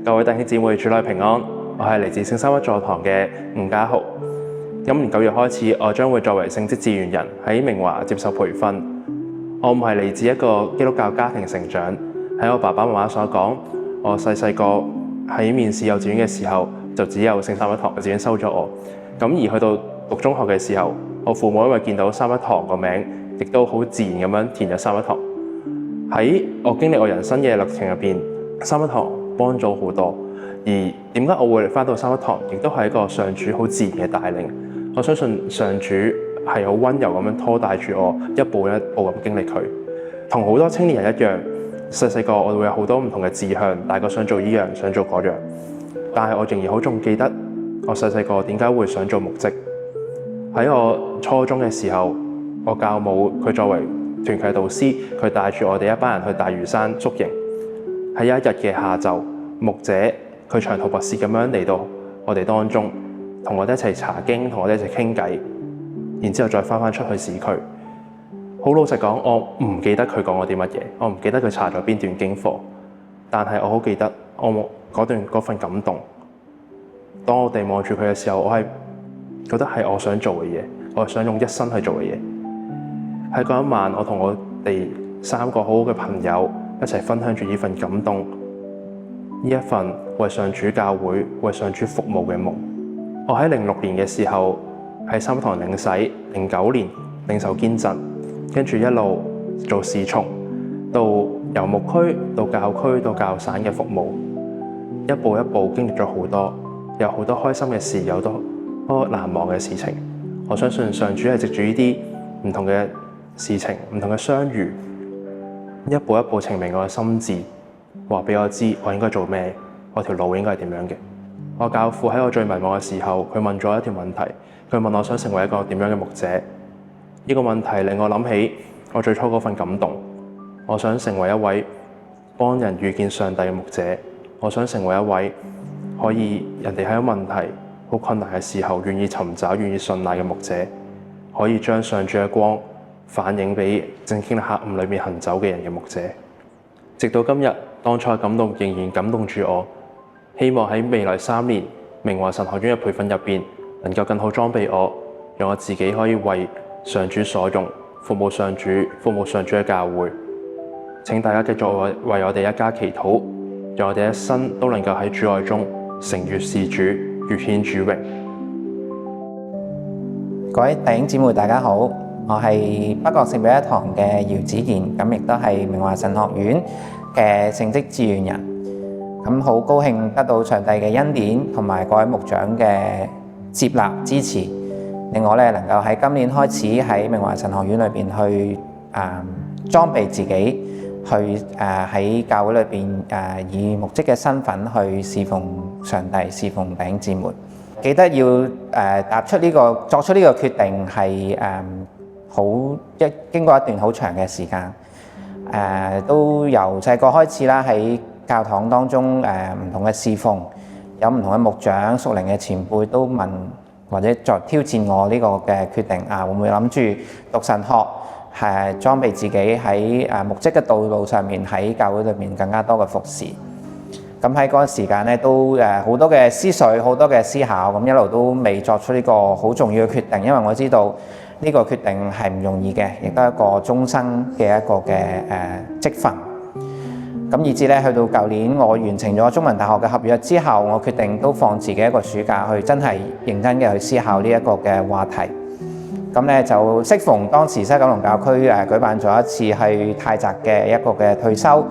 各位弟兄姊妹，主內平安。我係嚟自聖三一座堂嘅吳家豪。今年9月開始，我將會作為聖職志願人喺明華接受培訓。我唔係嚟自一個基督教家庭成長，喺我爸爸媽媽所講，我細個喺面試幼稚園嘅時候，就只有聖三一堂幼稚園收咗我。咁而去到讀中學嘅時候，我父母因為見到三一堂個名，亦都好自然咁樣填咗三一堂。喺我經歷我人生嘅歷程入邊，三一堂幫咗好多。而點解我會返到三一堂，亦都係一個上主好自然嘅帶領。我相信上主係好溫柔咁樣拖帶住我，一步一步咁經歷佢。同好多青年人一樣，細個我會有好多唔同嘅志向，大個想做依樣，想做嗰樣。但係我仍然好仲記得我細個點解會想做牧職。喺我初中嘅時候，我教母佢作為團契導師，佢帶住我哋一班人去大嶼山宿營。喺一日嘅下晝，牧者佢長途跋涉咁樣嚟到我哋當中，同我哋一齊查經，同我哋一齊傾偈，然之後再翻出去市區。好老實講，我唔記得佢講過啲乜嘢，我唔記得佢查咗邊段經課，但係我好記得我嗰份感動。當我哋望住佢嘅時候，我係覺得係我想做嘅嘢，我係想用一生去做嘅嘢。喺嗰一晚，我同我哋3個好好嘅朋友一齊分享住呢份感動，呢一份為上主教會、為上主服務嘅夢。我喺06年嘅時候喺三一堂領洗，09年領受堅振，跟住一路做侍從，到由牧區到教區到教省嘅服務，一步一步經歷咗好多，有好多開心嘅事，有好多難忘嘅事情。我相信上主係藉住呢啲唔同嘅事情、唔同嘅相遇，一步一步呈明我嘅心志，話俾我知我應該做咩，我條路應該係點樣嘅。我教父喺我最迷茫嘅時候，佢問咗一條問題，佢問我想成為一個點樣嘅牧者。呢個問題令我諗起我最初嗰份感動。我想成為一位幫人遇見上帝嘅牧者，我想成為一位可以人哋喺問題好困難嘅時候願意尋找、願意信賴嘅牧者，可以將上主嘅光反映俾正經喺黑暗裏面行走嘅人嘅牧者。直到今日，當初嘅感動仍然感動住我。希望喺未來3年明華神學院嘅培訓入邊，能夠更好裝備我，讓我自己可以為上主所用，服務上主，服務上主嘅教會。請大家繼續為我哋一家祈禱，讓我哋一生都能夠喺主愛中承越事主，越顯主榮。各位弟兄姊妹，大家好，我係北角聖彼一堂嘅姚子健，咁亦都係明華神學院嘅聖職志願人。咁好高興得到上帝嘅恩典同埋各位牧長嘅接納支持，令我咧能夠喺今年開始喺明華神學院裏邊去裝備自己，去喺教會裏邊以牧職嘅身份去侍奉上帝、侍奉弟兄姊妹。記得要作出呢個決定係經過一段好長嘅時間，都由細個開始啦，喺教堂當中唔同嘅侍奉，有唔同嘅牧長、屬靈嘅前輩都問或者再挑戰我呢個嘅決定會唔會諗住讀神學，裝備自己喺牧職嘅道路上面，喺教會裏面更加多嘅服侍。咁喺嗰個時間咧，都好多嘅思緒、好多嘅思考，咁一路都未作出呢個好重要嘅決定，因為我知道呢個決定係唔容易嘅，亦都係一個終生嘅一個嘅職分。咁以至咧，去到舊年我完成咗中文大學嘅合約之後，我決定都放自己一個暑假去真係認真嘅去思考呢一個嘅話題。咁咧就適逢當時西九龍教區舉辦咗一次去太宅嘅一個嘅退修。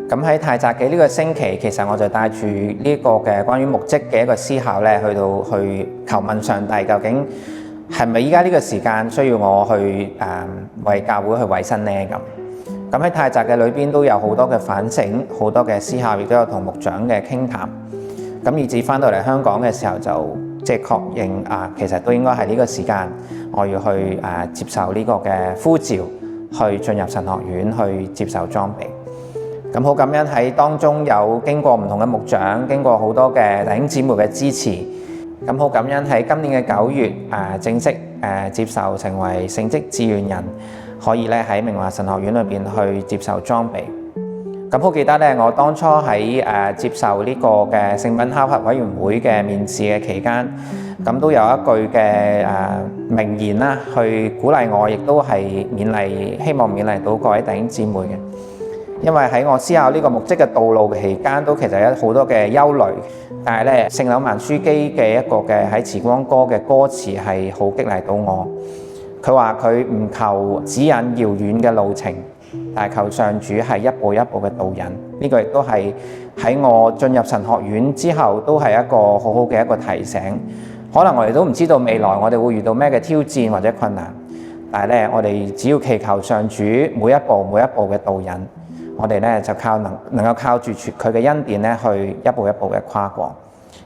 咁喺太宅嘅呢個星期，其實我就帶住呢個嘅關於牧職嘅一個思考咧，去求問上帝，究竟係咪依家呢個時間需要我去為教會去委身呢？咁喺太宅嘅裏邊都有好多嘅反省，好多嘅思考，亦都有同牧長嘅傾談。咁以至翻到嚟香港嘅時候，就確認其實都應該係呢個時間，我要去接受呢個嘅呼召，去進入神學院去接受裝備。咁好感恩喺當中有經過唔同嘅牧長，經過好多嘅弟兄姊妹嘅支持。咁好感恩喺今年嘅9月正式接受成為聖職志願人，可以咧喺明華神學院裏邊去接受裝備。咁好記得咧，我當初喺接受呢個嘅聖品考核委員會嘅面試嘅期間，咁都有一句嘅名言啦，去鼓勵我，亦都係希望勉勵到各位弟兄姊妹嘅。因為喺我思考呢個牧職嘅道路期間，都其實有好多嘅憂慮。但係咧，聖柳萬書基嘅一個嘅喺慈光歌嘅歌詞係好激勵到我。佢話佢唔求指引遙遠嘅路程，但係求上主係一步一步嘅導引。呢個亦都係喺我進入神學院之後，都係一個好好嘅一個提醒。可能我哋都唔知道未來我哋會遇到咩嘅挑戰或者困難，但係咧，我哋只要祈求上主每一步嘅導引。我哋咧就能夠靠住佢嘅恩典咧，去一步一步嘅跨過。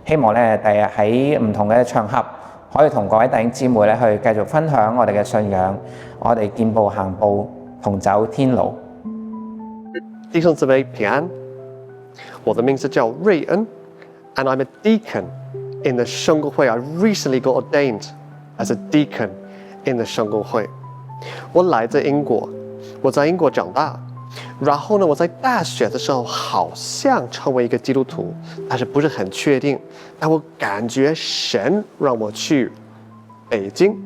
希望咧第日喺唔同嘅場合，可以同各位弟兄姊妹咧去繼續分享我哋嘅信仰，我哋見步行步，同走天路。弟兄姊妹平安，我的名字叫瑞恩 ，and I'm a deacon in the 聖公會。I recently got ordained as a deacon in the 聖公會。我來自英國，我在英國長大。然後呢，我在大學的時候好像成為一個基督徒，但是不是很確定。但我感覺神讓我去北京。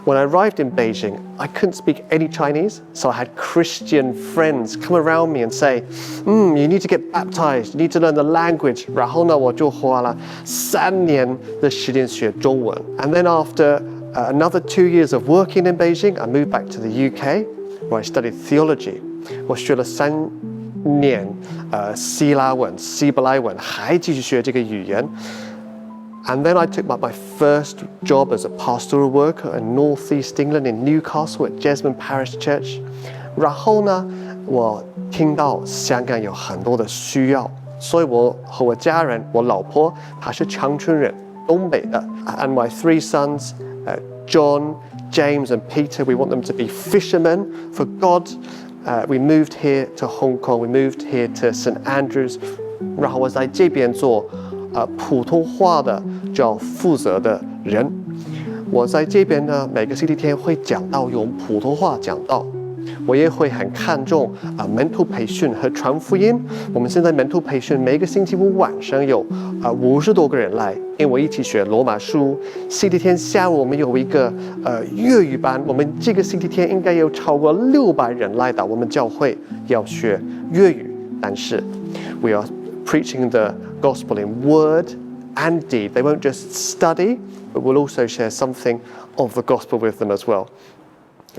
When I arrived in Beijing, I couldn't speak any Chinese, so I had Christian friends come around me and say, you need to get baptized, you need to learn the language. 然後呢，我就花了3年的時間學中文。And then after another 2 years of working in Beijing, I moved back to the UK, where I studied theology. 我學了3年希伯來文，還繼續學這個語言。And then I took my first job as a pastoral worker in Northeast England in Newcastle at Jesmond Parish Church. 然後呢，我聽到香港有很多的需要，所以我和我家人，我老婆她是長春人，東北的。And my 3 sons, John, James and Peter, we want them to be fishermen for God. We moved here to Hong Kong. We moved here to St. Andrews. 然後我在這邊做普通話的叫負責的人。我在這邊呢，每個星期天會講道，用普通話講道。我也會很看重門徒培訓和傳福音。我們現在門徒培訓每個星期5晚上有50多個人來，跟我一起學羅馬書。星期天下午我們有一個粵語班，我們這個星期天應該有超過600人來到我們教會要學粵語。但是 we are preaching the gospel in word and deed. They won't just study, but we'll also share something of the gospel with them as well.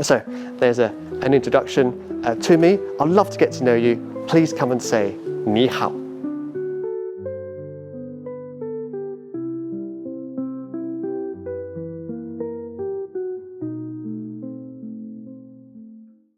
So there's an introduction to me. I'd love to get to know you. Please come and say 你好.